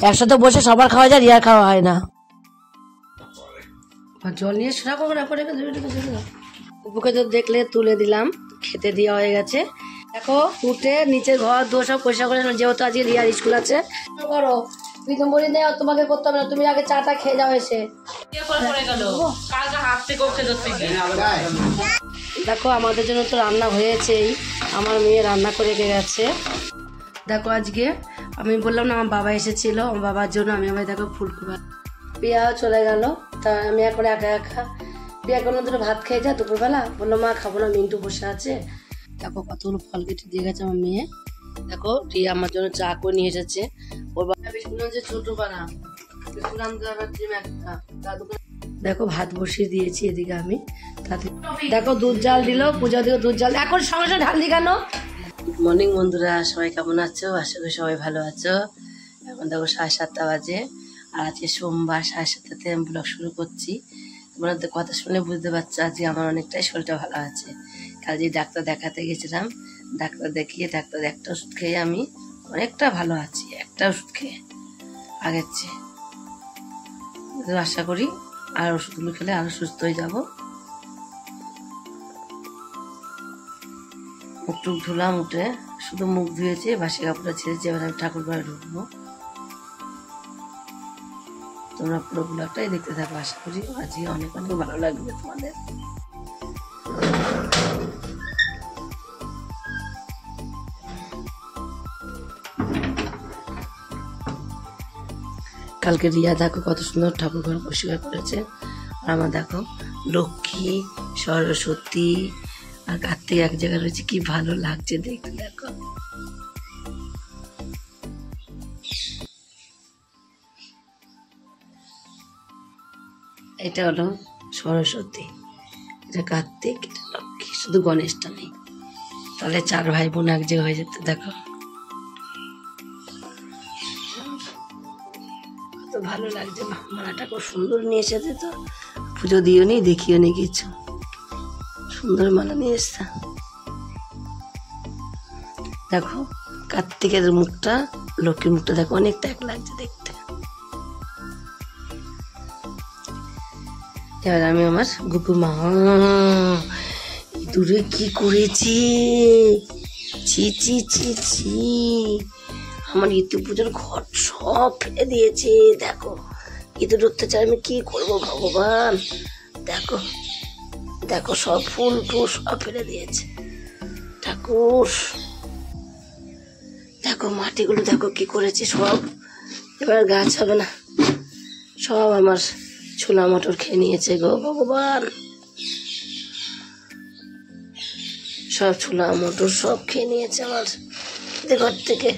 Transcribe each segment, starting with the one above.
একসাথে বসে সবার খাওয়া যায়, রিয়ার খাওয়া হয় না। জল নিয়ে সেটা করে উপকে তো দেখলে তুলে দিলাম, খেতে দেওয়া হয়ে গেছে। দেখো উঠে নিচের ঘর দোর সব পরিষ্কার করে, যেহেতু আজকে রিয়ার স্কুল আছে। করো প্রীতম বলি নেই, তোমাকে করতে হবে না, তুমি আগে চাটা খেয়ে যাও এসে। দেখো আমাদের জন্য তো রান্না হয়েছেই, আমার মেয়ে রান্না করে রেখে গেছে। দেখো আজকে আমি বললাম না আমার বাবা এসেছিল, আমার বাবার জন্য আমি আবার দেখো ফুলকপি, বিয়াও চলে গেল। তা আমি এখন একা একা, বিয়া কোনো ধরো ভাত খেয়ে যা দুপুরবেলা, বললো মা খাবো না, মিন্টু বসে আছে। দেখো কতগুলো ফল কেটে দিয়ে গেছে আমার মেয়ে। দেখো রিয়া আমার জন্য চা করে নিয়ে এসেছে। ওর বাবা বিস্কুট যে ছোট পানা বিস্কুট আনতে হবে একটা। দেখো ভাত বসিয়ে দিয়েছি এদিকে আমি, তাতে দেখো দুধ জাল দিল, পূজা দিকে দুধ জাল, এখন সঙ্গে সঙ্গে ঢাল দি কেন? গুড মর্নিং বন্ধুরা, সবাই কেমন আছো? আশা করি সবাই ভালো আছো। এখন দেখো 7:30 বাজে, আর আজকে সোমবার 7:30 আমি ব্লগ শুরু করছি। তোমাদের কথা শুনে বুঝতে পারছো আজকে আমার অনেকটাই শরীরটা ভালো আছে। কাল যে ডাক্তার দেখাতে গেছিলাম, ডাক্তার দেখিয়ে ডাক্তার একটা ওষুধ খেয়ে আমি অনেকটা ভালো আছি, একটা ওষুধ খেয়ে আগের চেয়ে। আশা করি আর ওষুধগুলো খেলে আরো সুস্থ হয়ে যাবো। মুখ টুক ধুলাম, উঠে শুধু মুখ ধুয়েছে, বাসি কাপড়টা ছেড়েছে। এবার আমি ঠাকুর ঘরে ঢুকবো। তোমরা পুরো ব্লগটাই দেখতে থাকো, আশা করি আজকে অনেক অনেক ভালো লাগবে তোমাদের। কালকে রিয়া দেখো কত সুন্দর ঠাকুর ঘর পরিষ্কার করেছে। আর আমার দেখো লক্ষ্মী, সরস্বতী আর কার্তিক এক জায়গায় রয়েছে, কি ভালো লাগছে দেখতে। দেখো এটা হলো সরস্বতী, এটা কার্তিক, এটা লক্ষ্মী, শুধু গণেশটা নেই, তাহলে 4 ভাই বোন এক জায়গায় হয়ে যেত। দেখো কত ভালো লাগছে, মালাটা খুব সুন্দর নিয়ে এসেছে। তো পুজো দিও নি, দেখিও নি কিছু, সুন্দর মালা নিয়ে এসছে। দেখো কার্তিকের মুখটা, লক্ষ্মীর মুখটা দেখো অনেকটা এক লাগছে দেখতে। এবার আমি আমার গুপু মা দূরে কি করেছি, ছি ছি ছি ছি, আমার ইতু পুজোর ঘর সব ফেলে দিয়েছে। দেখো ইঁদুর অত্যাচার আমি কি করবো ভগবান। দেখো দেখো সব ফুল টুল সব ফেলে দিয়েছে ঠাকুর। দেখো মাটিগুলো দেখো কি করেছে সব, এবার গাছ হবে না, সব আমার ছোলা মটর খেয়ে নিয়েছে গো ভগবান। সব ছোলা মটর সব খেয়ে নিয়েছে আমার ঘর থেকে,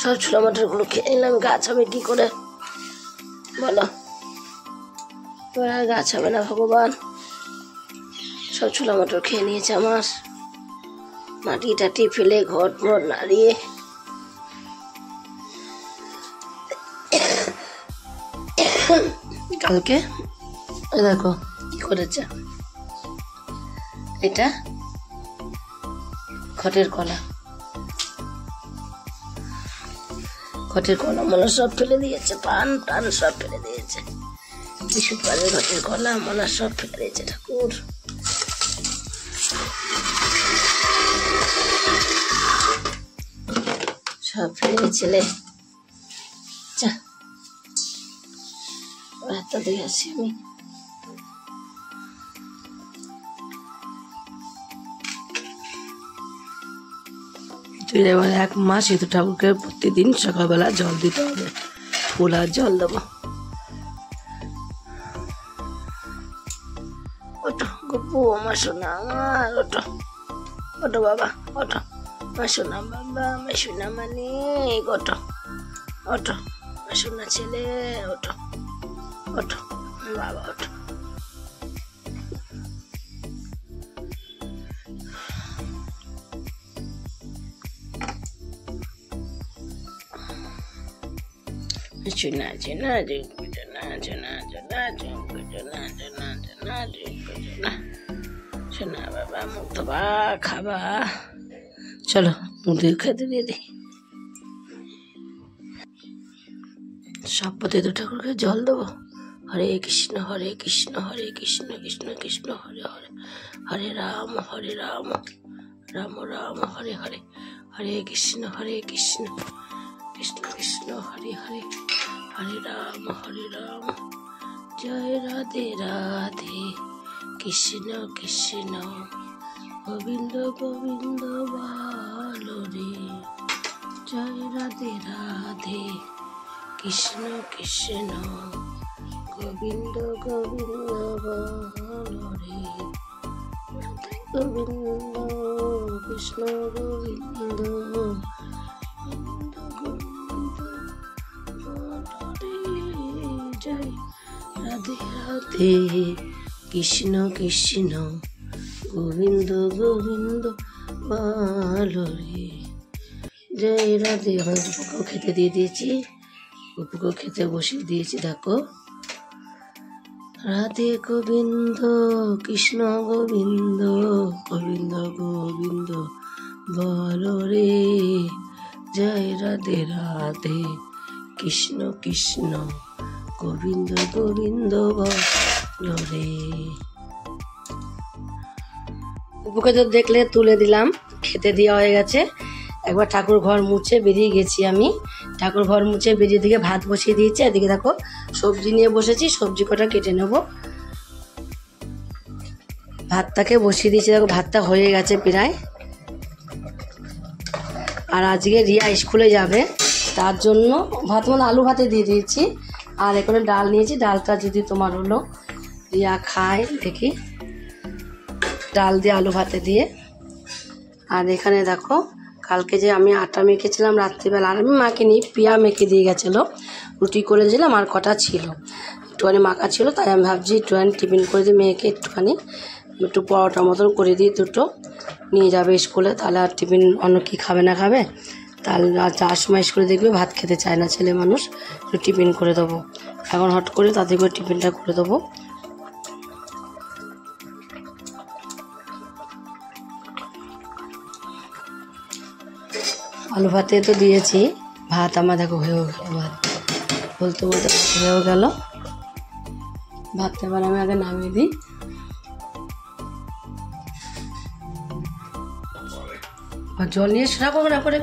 সব ছোলা মটর গুলো খেয়ে নিলাম। গাছ হবে কি করে বলো, এবার আর গাছ হবে না ভগবান। সব ছোলা মটর খেয়ে নিয়েছে আমার, মাটি টাটি ফেলে ঘর মর নাড়িয়ে। কালকে দেখো কি করেছে, এটা খটের কলা, খটের কলা মলা সব ফেলে দিয়েছে, পান টান সব ফেলে দিয়েছে, বিশুদ্ধ ঘটের কলা মলা সব ফেলে দিয়েছে ঠাকুর। সব ফেলে ছেলে যা এত দিয়ে আসি আমি। এবার 1 মাস ইঁদুর ঠাকুরকে প্রতিদিন সকালবেলা জল দিতে হবে, ফুল আর জল দেবো। ওটো গপু আমার সোনা, আমার ওটো ওটো বাবা, ওটো আমার সোনা বাবা, আমার সোনা মানে ওটো ওটো আমার সোনা ছেলে, ওটো ওটো বাবা ওটো। Chuna chuna chuna chuna chuna chuna chuna chuna chuna chuna বাবা মুখ ধোবা খাবা, চলো মুখ খেতে দিয়ে দিই। সব প্রতিদিন ঠাকুরকে জল দেবো। হরে কৃষ্ণ হরে কৃষ্ণ কৃষ্ণ কৃষ্ণ হরে হরে, হরে রাম রাম রাম হরে হরে, হরে কৃষ্ণ কৃষ্ণ কৃষ্ণ হরে হরে, হরে রাম জয় রাধে রাধে, কৃষ্ণ কৃষ্ণ গোবিন্দ গোবিন্দ ভালো রে, জয় রাধে রাধে, কৃষ্ণ কৃষ্ণ গোবিন্দ গোবিন্দ ভালো রে, গোবিন্দ কৃষ্ণ গোবিন্দ গোবিন্দ গোবিন্দ ভালো রে, জয় রাধে রাধে, কৃষ্ণ কৃষ্ণ গোবিন্দ গোবিন্দ ভালো রে, জয় রাধে। আমার বুপুকেও খেতে দিয়ে দিয়েছি, বুপুকেও খেতে বসিয়ে দিয়েছি। দেখো, রাধে গোবিন্দ কৃষ্ণ গোবিন্দ গোবিন্দ গোবিন্দ ভালো রে, জয় রাধে রাধে, কৃষ্ণ কৃষ্ণ গোবিন্দ গোবিন্দ ভালো রে। বুপুকে তো দেখলে তুলে দিলাম, খেতে দেওয়া হয়ে গেছে। একবার ঠাকুর ঘর মুছে বেরিয়ে গেছি আমি, ঠাকুর ঘর মুছে বেরিয়ে দিকে ভাত বসিয়ে দিয়েছি। এদিকে দেখো সবজি নিয়ে বসেছি, সবজি কটা কেটে নেব। ভাতটাকে বসিয়ে দিয়েছি, দেখো ভাতটা হয়ে গেছে প্রায়। আর আজকে রিয়া স্কুলে যাবে, তার জন্য ভাত মানে আলু ভাতে দিয়ে দিয়েছি। আর এখানে ডাল নিয়েছি, ডালটা যদি তোমার হলো রিয়া খায় দেখি, ডাল দিয়ে আলু ভাতে দিয়ে। আর এখানে দেখো কালকে যে আমি আটা মেখেছিলাম রাত্রিবেলা, আর আমি মাখিনি, পিয়া মেখে দিয়ে গেছিলো, রুটি করেছিলাম আর কটা ছিল, একটুখানি মাখা ছিল। তাই আমি ভাবছি একটুখানি টিফিন করে দিই মেয়েকে, একটু পরোটা মতন করে দিই, দুটো নিয়ে যাবে স্কুলে। তাহলে আর টিফিন অন্য কি খাবে না খাবে, তাহলে আর যাওয়ার সময় স্কুলে দেখবে ভাত খেতে চায় না ছেলে মানুষ, একটু টিফিন করে দেবো। এখন হট করে তাদের করে টিফিনটা করে দেবো। আলু ভাতে তো দিয়েছি, ভাত আমার দেখো হয়েও গেল, ভাত বলতে বলতে হয়েও গেল। ভাতটা এবার আমি আগে নামিয়ে দিই। আর জল নিয়ে সেটা করবো না, করে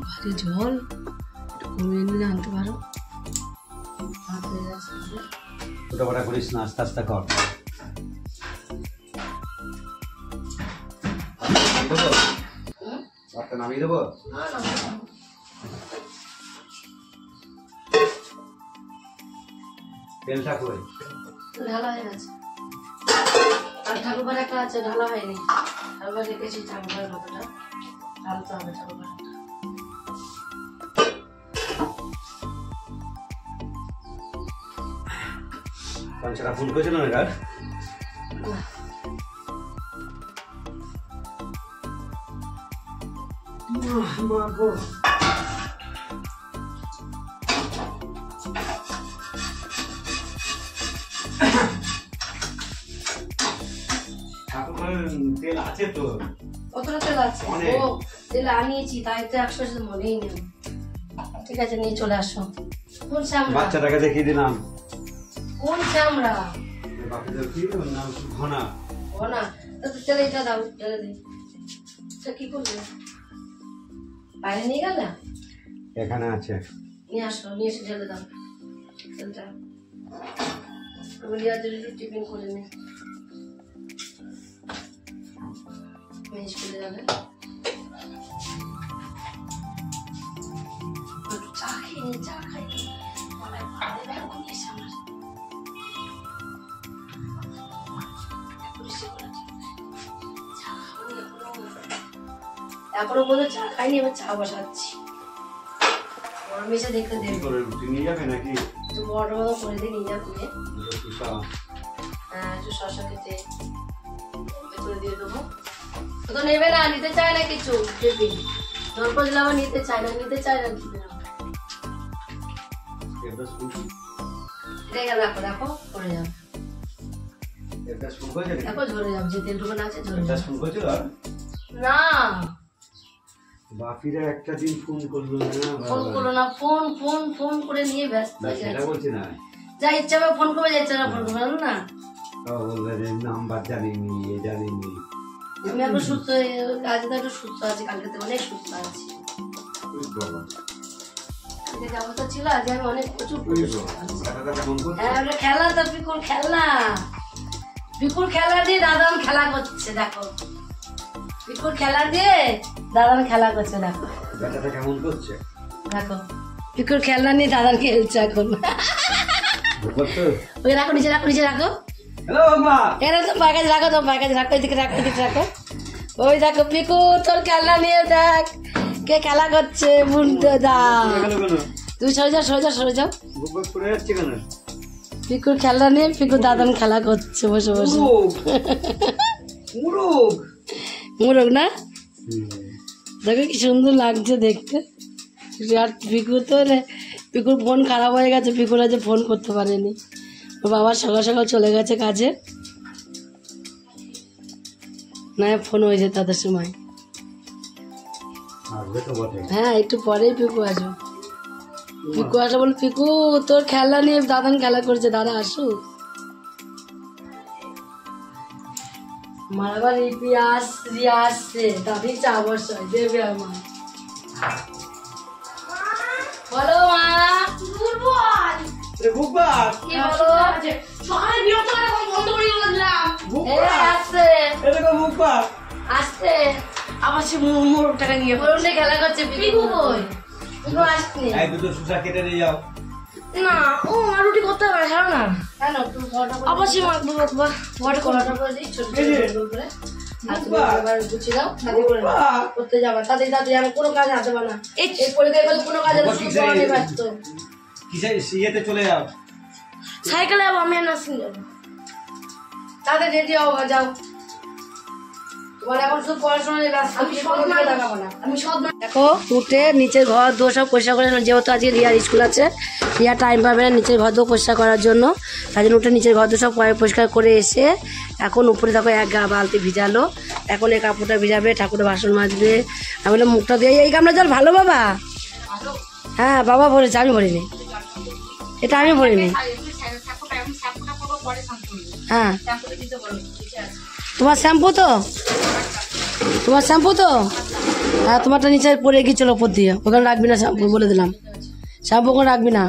ভারী জল কমিয়ে নিলে আনতে পারো। ফোটাফোটা করিস না, আস্তে আস্তে কর। ভাতটা নামিয়ে দেবো। তেলটা কই? ঢালা হয়ে গেছে, আর ঠাকুরবার একটা আছে ঢালা হয়নি, ঠাকুরবার রেখেছি, ঠাকুরবার কতটা ঢালতে হবে। ঠাকুরবার পাঞ্চাটা ফুল করেছিল না কার? মাগো তেল আছে তো, কতটা তেল আছে? ও তেল আনিয়েছি, তাই তো 100 মনেই নেই। ঠিক আছে, নিয়ে চলে আসো। কোন চামড়া? বাচ্চাটাকে দেখিয়ে দিলাম। কোন চামড়া? বাচ্চাটার কি নাম? ঘনা। ঘনা? তো তেল এটা দাও, ঢেলে দিই। এটা কি করবে? বাইরে নিয়ে গেলে? এখানে আছে, নিয়ে আসো, নিয়ে এসে ঢেলে দাও তেলটা। আমি রিয়ার জন্য একটু টিফিন করে নিই, মেয়ে স্কুলে যাবে। চা খেয়ে নি, চা খাই এখনো পর্যন্ত চা খাইনি, এবার চা বসাচ্ছি। গরম এসে দেখতে দেবে, রুটি নিয়ে যাবে নাকি? একটু বড় বড় করে দিয়ে নিয়ে যাবে। হ্যাঁ, একটু শসা কেটে ভেতরে দিয়ে দেবো। ও তো নেবে না, নিতে চায় না কিছু, টিফিন জলপা দিলে আবার নিতে চায় না দিবে না। রাখো রাখো, পড়ে যাবে, দেখো ঝরে যাবে, যে তেলটুকু আছে ঝরে যাবে। না বাপিরা একটা দিন ফোন করলো না, ফোন করলো না, ফোন ফোন ফোন করে নিয়ে ব্যস্ত না, হয়ে সেটা গেছে। বলছি না। যা ইচ্ছা করে ফোন করবে, যা ইচ্ছা করে ফোন করবে, জানো না? তাও বলবে যে নাম্বার জানিনি, এ জানিনি। আমি এখন সুস্থ হয়ে, আজ তো একটু সুস্থ আছি, কালকে তো অনেক সুস্থ আছি। ওই বাবা, কালকে যে অবস্থা ছিল, আজ আমি অনেক প্রচুর ওই প্রচুর সুস্থ বাবা, আছি। ব্যাটাটা কেমন করছে? হ্যাঁ, ওটা খেলা তো, পিকুর খেলনা। পিকুর খেলা দিয়ে দাদান খেলা করছে, দেখো। পিকুর খেলা দিয়ে দাদান খেলা করছে, দেখো। ব্যাটাটা কেমন করছে? দেখো, পিকুর খেলনা নিয়ে দাদান খেলছে এখন। করতো? ওই রাখো, নিচে রাখো, নিচে রাখো। হ্যালো বাবা, এরা তো পায়ে কাছে রাখো, তো পায়ে কাছে রাখো, এদিকে রাখো, এদিকে রাখো। ওই দেখো পিকু তোর খেলনা নিয়ে দেখ কে খেলা করছে। বুনতে দা, কেন কেন তুই সরে যাও, সরে যাও, সরে যাও। বুক করে যাচ্ছে কেন? পিকুর খেলনা নিয়ে পিকু দাদান খেলা করছে বসে বসে। মুরুগ, মুরগ না? দেখো কি সুন্দর লাগছে দেখতে। আর পিকু তো পিকুর ফোন খারাপ হয়ে গেছে, পিকুর আজ ফোন করতে পারেনি। ওর বাবা সকাল সকাল চলে গেছে কাজে, না ফোন হয়েছে তাদের সময়। আসবে তো বটে। হ্যাঁ, একটু পরেই পিকু আসবে। পিকু আসে বল, পিকু তোর খেলা নিয়ে দাদান খেলা করছে, দাদা আসুক। আমার আবার রিয়া আসছে, দাদি চা বসায় দেবে আমার। বলো মা। বুকবার, কি বলো? আসছে এরকম বুকবার। আসছে আবার সে মোরগটাকে নিয়ে মোরগটা খেলা করছে। পিকু কই? পিকু আসছে এই দুটো সুসা কেটে নিয়ে যাও। না। ও মা রুটি করতে পারে, ছাড়ো না। কেন তুমি অবশ্যই মাখবো, ঘরে কলাটা করে দিই ছোট ছোট গোল করে। আর তুমি এবার গুছিয়ে দাও, তাতে করে নাও। করতে যাবা তাতে তাতে আমি কোনো কাজ হাতে বানা এই পরীক্ষায় বলে কোনো কাজে ব্যস্ত। কিসে ইয়েতে চলে যাও? সাইকেলে যাবো, আমি আর নার্সিং যাবো। তাতে রেডি হও, যাও। তোমার এখন শুধু পড়াশোনায় ব্যস্ত, আমি সব দেখো উঠে নিচের ঘর দো সব পরিষ্কার করে, যেহেতু আজকে রিয়ার স্কুল আছে, রিয়া টাইম পাবে না নিচের ঘর দো পরিষ্কার করার জন্য, তাই জন্য উঠে নিচের ঘর দো সব পরিষ্কার করে এসে এখন উপরে দেখো এক গা বালতি ভিজালো। এখন এই কাপড়টা ভিজাবে, ঠাকুরের বাসন মাজবে। আমি বললাম মুখটা দিয়ে এই গামলা জল ভালো বাবা? হ্যাঁ বাবা ভরেছে, আমি ভরিনি, এটা আমি ভরিনি। হ্যাঁ তোমার শ্যাম্পু তো, তোমার শ্যাম্পু তো, হ্যাঁ তোমারটা নিচে পড়ে গিয়েছিল ওপর দিয়ে, ওখানে রাখবি না শ্যাম্পু, বলে দিলাম। শ্যাম্পু ওখানে রাখবি না,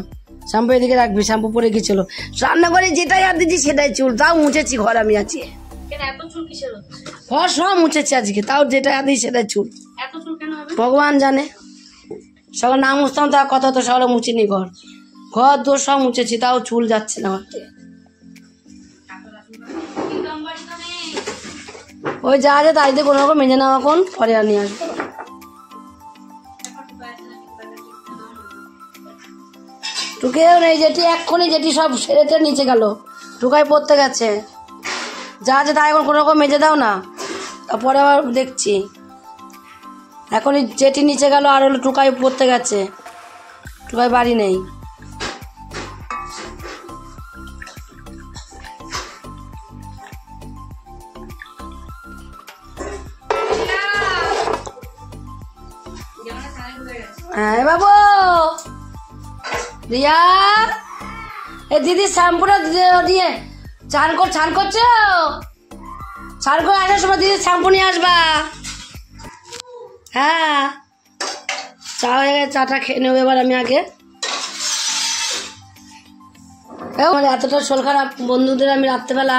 শ্যাম্পু এদিকে রাখবি, শ্যাম্পু পড়ে গিয়েছিল। রান্নাঘরে যেটাই আর দিচ্ছি সেটাই চুল, তাও মুছেছি ঘর আমি আছি, ঘর সব মুছেছি আজকে, তাও যেটা আর দিই সেটাই চুল। ভগবান জানে, সকাল না মুছতাম তা কথা, তো সকালে মুছিনি ঘর, ঘর দোর সব মুছেছি, তাও চুল যাচ্ছে না ঘর থেকে। ওই যা আছে তাই দিয়ে কোনো রকম মেজে নাও, এখন পরে আর নিয়ে আসবো। টুকেও নেই, যেটি এক্ষুনি যেটি সব সেরেতে নিচে গেল, টুকাই পড়তে গেছে। যা আছে তাই এখন কোনো রকম মেজে দাও না, তারপরে আবার দেখছি। এখনই যেটি নিচে গেল, আর হলো টুকাই পড়তে গেছে, টুকাই বাড়ি নেই। হ্যাঁ বাবু, রিয়া এ দিদি শ্যাম্পুটা দিয়ে চান করছো, চান করে আসার সময় দিদি শ্যাম্পু নিয়ে আসবা। হ্যাঁ চা হয়ে গেছে, চাটা খেয়ে নেবো এবার আমি আগে। আমার এতটা শরীর খারাপ, বন্ধুদের আমি রাত্রেবেলা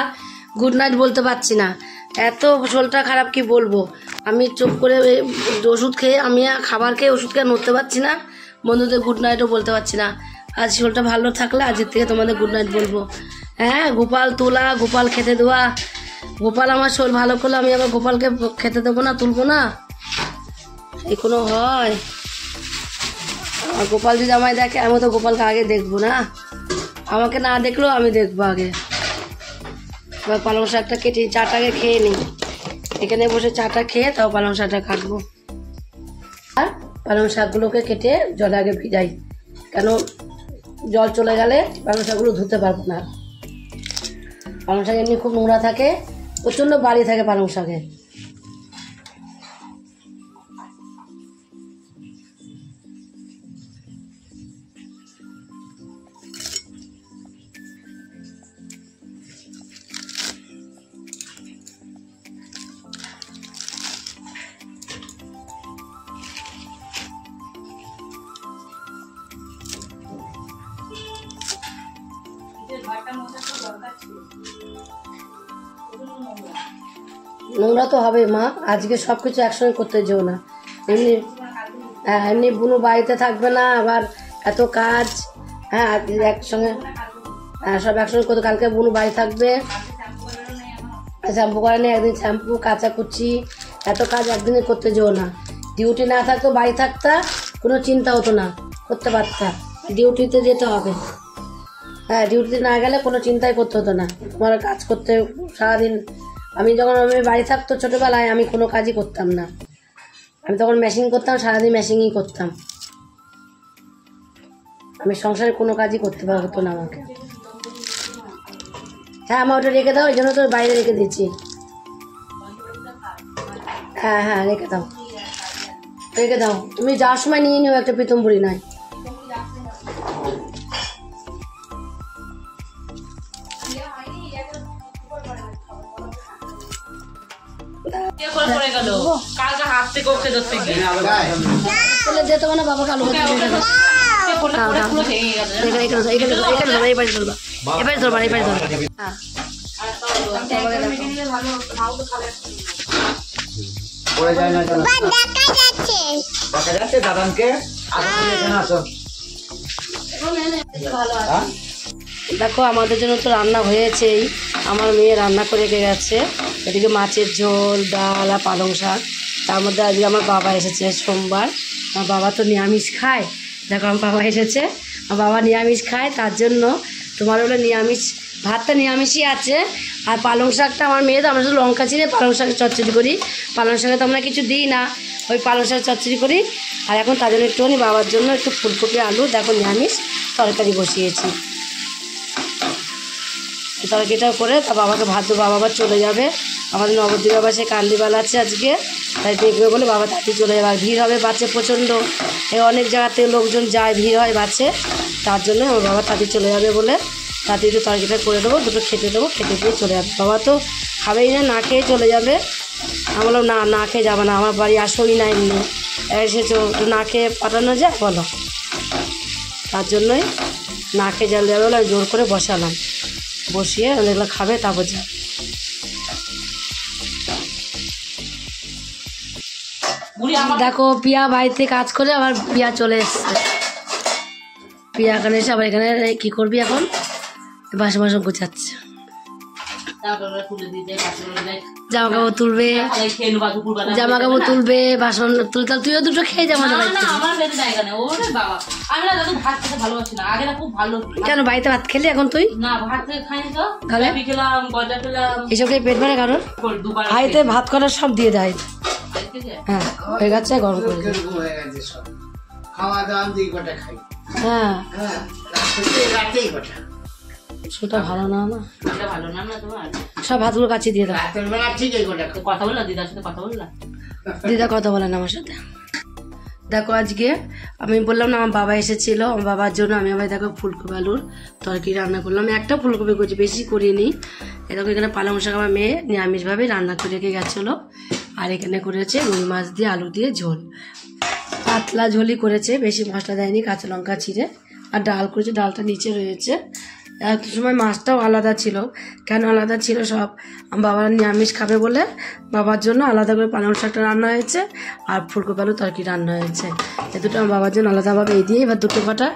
গুড নাইট বলতে পারছি না, এত শরীরটা খারাপ কি বলবো। আমি চুপ করে ওষুধ খেয়ে, আমি খাবার খেয়ে ওষুধ খেয়ে নড়তে পারছি না, বন্ধুদের গুড নাইটও বলতে পারছি না। আজ শরীরটা ভালো থাকলে আজকের থেকে তোমাদের গুড নাইট বলবো। হ্যাঁ গোপাল তোলা, গোপাল খেতে দেওয়া, গোপাল আমার শরীর ভালো করলে আমি আবার গোপালকে খেতে দেবো না, তুলবো না, এই কোনো হয়? আর গোপাল যদি আমায় দেখে, আমি তো গোপালকে আগে দেখবো না, আমাকে না দেখলেও আমি দেখবো আগে। এবার পালং শাকটা কেটে চাটাকে খেয়ে নিই, এখানে বসে চাটা খেয়ে তাও পালং শাকটা কাটবো। আর পালং শাকগুলোকে কেটে জলে আগে ভিজাই, কেন জল চলে গেলে পালং শাকগুলো ধুতে পারবো না। পালং শাক এমনি খুব নোংরা থাকে, প্রচণ্ড বাড়ি থাকে পালং শাকে। নোংরা তো হবে মা, আজকে সবকিছু একসঙ্গে করতে যেও না। এমনি এমনি বুনু বাড়িতে থাকবে না, আবার এত কাজ। হ্যাঁ একসঙ্গে, হ্যাঁ সব একসঙ্গে করতে। কালকে বুনু বাড়ি থাকবে, শ্যাম্পু করে নেই, একদিন শ্যাম্পু কাচাকুচি এত কাজ একদিনে করতে যেও না। ডিউটি না থাকতো বাড়ি থাকতা, কোনো চিন্তা হতো না, করতে পারতা। ডিউটিতে যেতে হবে। হ্যাঁ ডিউটিতে না গেলে কোনো চিন্তাই করতে হতো না, তোমার কাজ করতে সারাদিন। আমি যখন বাড়ি থাকতো ছোটোবেলায়, আমি কোনো কাজই করতাম না। আমি তখন মেশিন করতাম, সারাদিন মেশিনই করতাম। আমি সংসারে কোনো কাজই করতে হতো না আমাকে। হ্যাঁ আমার ওটা রেখে দাও, ওই জন্য তো বাইরে রেখে দিচ্ছি। হ্যাঁ হ্যাঁ রেখে দাও, রেখে দাও। তুমি যাওয়ার সময় নিয়ে নিও একটা পিতম্বরী নয়। যেতে না বাবা, কালো এবারে ধরবা। দেখো আমাদের জন্য তো রান্না হয়েছেই, আমার মেয়ে রান্না করে রেখে গেছে। এদিকে মাছের ঝোল, ডাল আর পালং শাক। তার মধ্যে আজকে আমার বাবা এসেছে, সোমবার। আমার বাবা তো নিরামিষ খায়। দেখো আমার বাবা এসেছে, আমার বাবা নিরামিষ খায়, তার জন্য তোমার হলো নিরামিষ ভাতটা নিরামিষই আছে। আর পালং শাকটা আমার মেয়ে তো, আমরা শুধু লঙ্কা চিনে পালং শাকের চচ্চড়ি করি। পালং শাকে তো আমরা কিছু দিই না, ওই পালং শাক চচ্চড়ি করি। আর এখন তার জন্য একটুখানি বাবার জন্য একটু ফুলকপি আলু দেখো নিরামিষ তরকারি বসিয়েছি। তরকারিটাও করে তা বাবাকে ভাত দেবো, বাবা আবার চলে যাবে। আমাদের নবদ্বীপ বাবা সে কান্দিবাল আছে আজকে, তাই দেখবে বলে বাবা তাড়াতাড়ি চলে যাবে। আর ভিড় হবে বাসে প্রচণ্ড, অনেক জায়গা থেকে লোকজন যায়, ভিড় হয় বাসে। তার জন্য আমার বাবা তাড়াতাড়ি চলে যাবে বলে তাড়াতাড়ি একটু তরকারিটা করে দেবো, দুটো খেতে দেবো, খেতে দিয়ে চলে যাবে। বাবা তো খাবেই না, না খেয়ে চলে যাবে। আমি বললাম না, না খেয়ে যাবে না, আমার বাড়ি আসোই না, এমনি এসেছো, একটু না খেয়ে পাঠানো যায় বলো। তার জন্যই না খেয়ে যাবে বলে আমি জোর করে বসালাম, বসিয়ে এগুলো খাবে তারপর যা। দেখো পিয়া বাড়িতে কাজ করে আবার পিয়া চলে এসছে। পিয়া এখানে এসে আবার এখানে কি করবি এখন, বাসন বাসন গোছাচ্ছে, জামা কাপড় তুলবে, জামা কাপড় তুলবে, বাসন তুলতে। তুইও দুটো খেয়ে যাবো কেন, বাড়িতে ভাত খেলি এখন তুই? তাহলে এসব খেয়ে পেট ভরে কারণ বাড়িতে ভাত করার সব দিয়ে দেয়। হ্যাঁ হয়ে গেছে, গরম করে হ্যাঁ সেটা ভালো না, না সব ভাতগুলো কাছে দিয়ে দাও। দিদা কথা বলে না আমার সাথে। দেখো আজকে আমি বললাম না আমার বাবা এসেছিল, আমার বাবার জন্য আমি আবার দেখো ফুলকপি আলুর তরকারি রান্না করলাম। একটা ফুলকপি করছি, বেশি করিনি। এরকম এখানে পালং শাক আমার মেয়ে নিরামিষভাবে রান্না করে রেখে গেছিলো। আর এখানে করেছে রুই মাছ দিয়ে আলু দিয়ে ঝোল, পাতলা ঝোলই করেছে, বেশি মশলা দেয়নি, কাঁচা লঙ্কা চিড়ে। আর ডাল করেছে, ডালটা নিচে রয়েছে। এক সময় মাছটাও আলাদা ছিল, কেন আলাদা ছিল সব বাবা নিরামিষ খাবে বলে বাবার জন্য আলাদা করে পালং শাকটা রান্না হয়েছে, আর ফুলকপি আলু তরকারি রান্না হয়েছে। এ দুটো আমার বাবার জন্য আলাদাভাবে এই দিয়ে। এবার দুটো কটা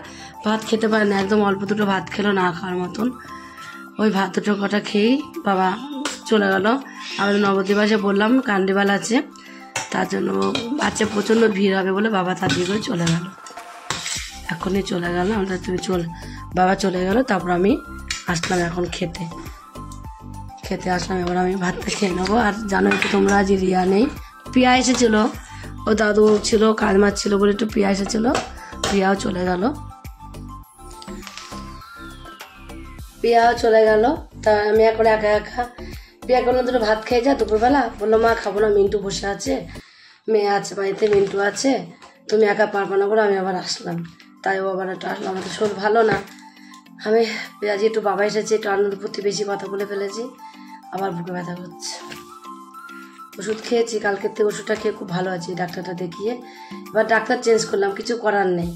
ভাত খেতে পারে না, একদম অল্প দুটো ভাত খেলো না খাওয়ার মতন। ওই ভাত দুটো কটা খেয়েই বাবা চলে গেল। আমাদের নবদ্বীপে বললাম কান্দিবাল আছে, তার জন্য বাচ্চা প্রচণ্ড ভিড় হবে বলে বাবা তাড়াতাড়ি করে চলে গেল, এখনই চলে গেল। আমরা তুমি বাবা চলে গেল, তারপর আমি আসলাম এখন খেতে আসলাম। এবার আমি ভাতটা খেয়ে নেবো। আর জানো একটু তোমরা আজ রিয়া নেই, পিয়া এসেছিলো, ও দাদু ছিল, কাজ মাছ ছিল বলে একটু পিয়া এসেছিলো, পিয়াও চলে গেল। তা আমি এখন একা একা, পিয়া কোনো দুটো ভাত খেয়ে যা দুপুরবেলা। বললো মা খাবো না, মিন্টু বসে আছে, মেয়ে আছে বাড়িতে, মিন্টু আছে, তুমি একা পারবো না বলে আমি আবার আসলাম। তাই ও আবার একটু আসলাম, আমাদের শরীর ভালো না। আমি আজ একটু বাবা এসেছে, একটু আনন্দ প্রতি বেশি কথা বলে ফেলেছি, আবার বুকে ব্যথা করছে। ওষুধ খেয়েছি, কালকের থেকে ওষুধটা খেয়ে খুব ভালো আছি, ডাক্তারটা দেখিয়ে। এবার ডাক্তার চেঞ্জ করলাম, কিছু করার নেই।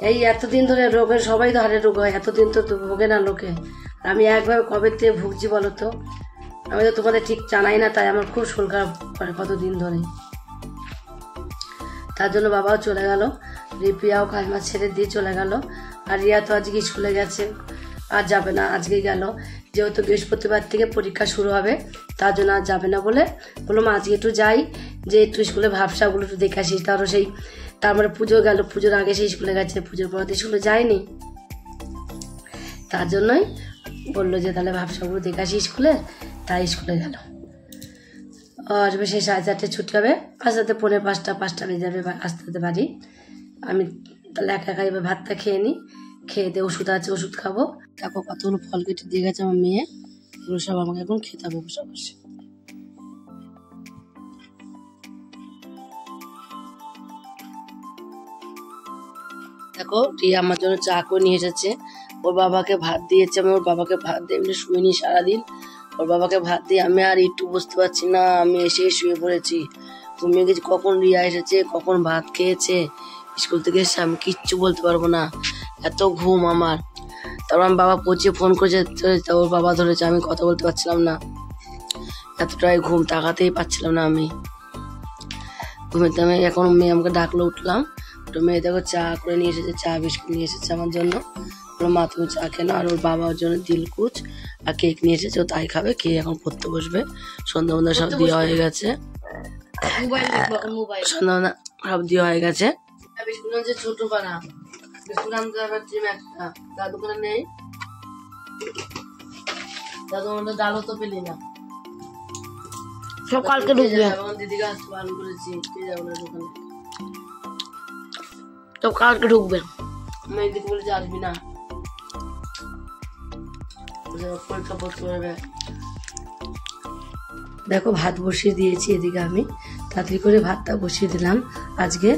এই এতদিন ধরে রোগের, সবাই তো হাড়ের রোগ হয়, এতদিন তো ভোগে না লোকে, আমি একভাবে কবে থেকে ভুগছি বলো তো, আমি তো তোমাদের ঠিক জানাই না, তাই আমার খুব শরীর খারাপ করে কতদিন ধরে। তার জন্য বাবাও চলে গেল, রিপিয়াও কাজ মাছ ছেড়ে দিয়ে চলে গেল। আর রিয়া তো আজকে স্কুলে গেছে, আর যাবে না, আজকে গেল, যেহেতু বৃহস্পতিবার থেকে পরীক্ষা শুরু হবে তার জন্য আর যাবে না বলে বললাম আজকে একটু যাই, যে একটু স্কুলে ভাবসাগুলো একটু দেখে আসিস। তারও সেই তারপরে পুজো গেল, পুজোর আগে সেই স্কুলে গেছে, পুজোর পর স্কুলে যায়নি, তার জন্যই বললো যে তাহলে ভাবসাগুলো দেখে আসি স্কুলে, তাই স্কুলে গেল। আসবে সেই 4:30 ছুটি হবে, আস্তে আস্তে 4:45 বেজে যাবে আসতে আসতে বাড়ি। আমি তাহলে একা একা এবার ভাতটা খেয়ে নিই, খেয়ে দিয়ে ওষুধ আছে ওষুধ খাবো। দেখো কতগুলো ফল কেটে দিয়ে গেছে আমার মেয়ে, এগুলো সব আমাকে এখন খেতে হবে বসে বসে। দেখো রিয়া আমার জন্য চা করে নিয়ে এসেছে, ওর বাবাকে ভাত দিয়েছে, আমি ওর বাবাকে ভাত দিয়ে এমনি শুইনি সারাদিন, ওর বাবাকে ভাত দিয়ে আমি আর একটু বুঝতে পারছি না, আমি এসে শুয়ে পড়েছি। ঘুমিয়ে গেছি, কখন রিয়া এসেছে কখন ভাত খেয়েছে স্কুল থেকে এসে আমি কিচ্ছু বলতে পারবো না, এত ঘুম আমার। তারপর আমার বাবা পৌঁছে ফোন করেছে, ওর বাবা ধরেছে, আমি কথা বলতে পারছিলাম না, এতটাই ঘুম, তাকাতেই পারছিলাম না আমি ঘুমেতে। আমি এখন মেয়ে আমাকে ডাকলো, উঠলাম, তো মেয়ে দেখো চা করে নিয়ে এসেছে, চা বিস্কুট নিয়ে এসেছে আমার জন্য, মা তুমি চা খেলো। আর ওর বাবার জন্য দিলকুচ আর কেক নিয়ে এসেছে, ও তাই খাবে, খেয়ে এখন পড়তে বসবে। সন্ধ্যা সব দেওয়া হয়ে গেছে, সন্ধ্যা সব দেওয়া হয়ে গেছে। বিস্কুট হচ্ছে ছোট পানা, বিস্কুট আনতে হবে একটা, তার দোকানে নেই, তার দোকানে ডালও তো পেলি না, সব কালকে ঢুকবে। দিদিকে আসতে বারণ করেছি, পেয়ে যাবো না দোকানে, সব কালকে ঢুকবে। মেয়ে দিকে বলেছে আসবি না, পরীক্ষা পড়তে পারবে। দেখো ভাত বসিয়ে দিয়েছি, এদিকে আমি তাড়াতাড়ি করে ভাতটা বসিয়ে দিলাম, আজকে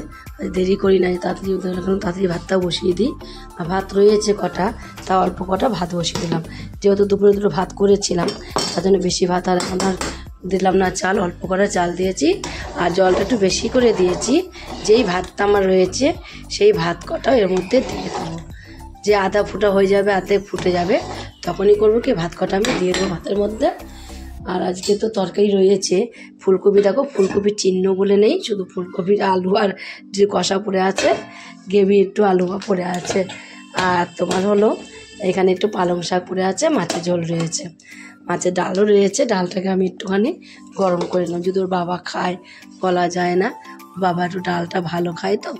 দেরি করি না, তাড়াতাড়ি ভাতটা বসিয়ে দিই। আর ভাত রয়েছে কটা, তা অল্প কটা ভাত বসিয়ে দিলাম, যেহেতু দুপুরে দুটো ভাত করেছিলাম তার জন্য বেশি ভাত আর আমার দিলাম না, চাল অল্প করে চাল দিয়েছি, আর জলটা একটু বেশি করে দিয়েছি। যেই ভাতটা আমার রয়েছে সেই ভাত কটা এর মধ্যে দিয়ে দেবো, যে আধা ফুটা হয়ে যাবে, আধে ফুটে যাবে, তখনই করবো কি ভাত কটা আমি দিয়ে দেবো ভাতের মধ্যে। আর আজকে তো তরকারি রয়েছে ফুলকপি, দেখো ফুলকপির চিহ্ন বলে নেই, শুধু ফুলকপির আলু আর যে কষা পড়ে আছে, গ্রেভি একটু আলু পড়ে আছে, আর তোমার হলো এখানে একটু পালং শাক পড়ে আছে, মাছের ঝোল রয়েছে, মাছের ডালও রয়েছে, ডালটাকে আমি একটুখানি গরম করে নিলাম, যদি ওর বাবা খায়, বলা যায় না, বাবা একটু ডালটা ভালো খায় তো,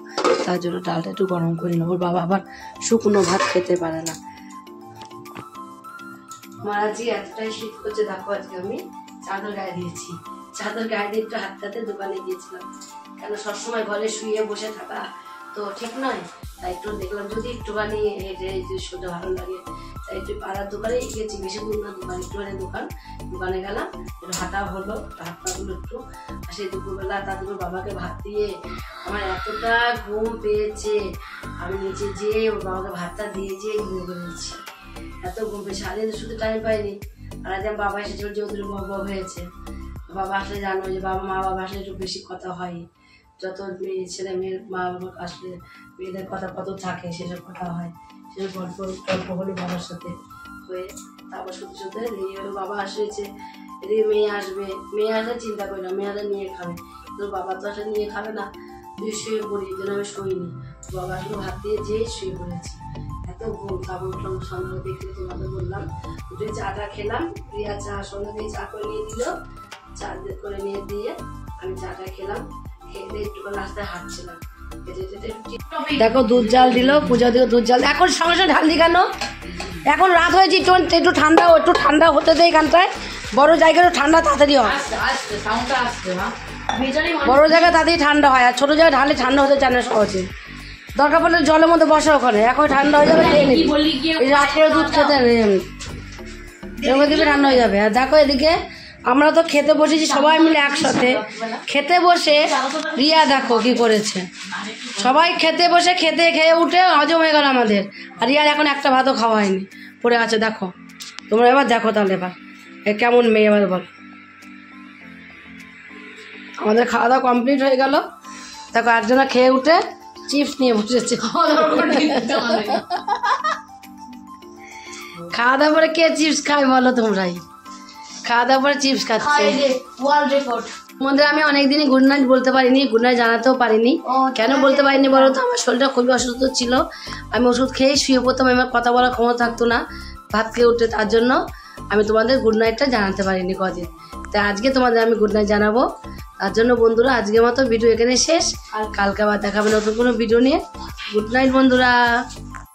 তার জন্য ডালটা একটু গরম করে নিলাম। ওর বাবা আবার শুকনো ভাত খেতে পারে না। আমার আজকে এতটাই শীত করছে, দেখো আজকে আমি চাদর গায়ে দিয়েছি, চাদর গায়ে দিয়ে একটু হাতে দোকানে গিয়েছিলাম, কেন সবসময় ঘরে শুয়ে বসে থাকা তো ঠিক নয়, তাই একটু দেখলাম যদি একটুখানি হেঁটে দৃশ্যটা ভালো লাগে, তাই একটু পাড়ার দোকানে গিয়েছি, বেশি দূর না দোকান, একটুখানি দোকানে গেলাম, একটু হাঁটা হলো, হাঁটাগুলো একটু। আর সেই দুপুরবেলা তাদের বাবাকে ভাত দিয়ে আমার এতটা ঘুম পেয়েছে, আমি নিচে যেয়ে ওর বাবাকে ভাতটা দিয়ে যেয়ে ঘুমিয়ে পড়েছি, এত ঘুম পেয়েছে, সারাদিন শুধু টাইম পাইনি। আর আজ আমার বাবা এসেছিল, যেহেতু বড় হয়েছে, বাবা আসলে জানো যে মা বাবা আসলে একটু বেশি কথা হয়, যত মেয়ে ছেলে মেয়ের মা বাবা আসলে মেয়েদের কথা কত থাকে, সেসব কথা হয়, সেসব গল্প হলো বাবার সাথে হয়ে। তারপর সত্যি সত্যি এই হলো বাবা আসেছে, এদিকে মেয়ে আসবে, মেয়ে আসলে চিন্তা করি না, মেয়ে আসলে নিয়ে খাবে, তো বাবা তো আসলে নিয়ে খাবে না, তুই শুয়ে পড়ি, এই জন্য আমি শুইনি, বাবা আসলে ভাত দিয়ে যেয়ে শুয়ে পড়েছি, এত ঘুম। তারপর উঠলাম, সন্ধ্যা দেখলে তোমাদের বললাম, উঠে চাটা খেলাম, রিয়া চা সন্ধ্যা দিয়ে চা করে নিয়ে দিল, চা করে নিয়ে দিয়ে আমি চাটা খেলাম, খেয়ে দিয়ে একটু রাস্তায় হাঁটছিলাম। দেখো দুধ জাল দিল, পূজা দিল দুধ জাল, এখন সঙ্গে সঙ্গে ঢাল দি কেন, এখন রাত হয়েছে, একটু ঠান্ডা হতে দেয়, এখানটায় বড় জায়গায় ঠান্ডা তাড়াতাড়ি হয়, বড় জায়গায় তাড়াতাড়ি ঠান্ডা হয়, আর ছোট জায়গায় ঢালে ঠান্ডা হতে চায় না সহজে, দরকার পড়লে জলের মধ্যে বসা ওখানে, এখন ঠান্ডা হয়ে যাবে, রাত করে দুধ খেতে দিবে ঠান্ডা হয়ে যাবে। আর দেখো এদিকে আমরা তো খেতে বসেছি সবাই মিলে একসাথে, খেতে বসে রিয়া দেখো কি করেছে, সবাই খেতে বসে খেয়ে উঠে হজম হয়ে গেল আমাদের, আর রিয়ার এখন একটা ভাতও খাওয়া হয়নি, পড়ে আছে। দেখো তোমরা এবার দেখো তাহলে এবার কেমন মেয়ে, এবার বল। আমাদের খাওয়া দাওয়া কমপ্লিট হয়ে গেল, দেখো একজনা খেয়ে উঠে চিপস নিয়ে বসেছে, খাওয়া দাওয়ার পরে কে চিপস খায় বলো তোমরাই? খাওয়া দাওয়ার পরে চিপস খাচ্ছে। World record. মধ্যে আমি অনেকদিনই গুড নাইট বলতে পারিনি, গুড নাইট জানাতেও পারিনি। কেন বলতে পারিনি বলো তো? আমার শরীরটা খুবই অসুস্থ ছিল, আমি ওষুধ খেয়েই শুয়ে পড়তাম, আমার কথা বলার ক্ষমতা থাকতো না ভাত খেয়ে উঠে। তার জন্য আমি তোমাদের গুড নাইটটা জানাতে পারিনি কদিন। তাই আজকে তোমাদের আমি গুড নাইট জানাবো। তার জন্য বন্ধুরা আজকের মতো ভিডিও এখানে শেষ, আর কালকে আবার দেখাবে নতুন কোনো ভিডিও নিয়ে। গুড নাইট বন্ধুরা।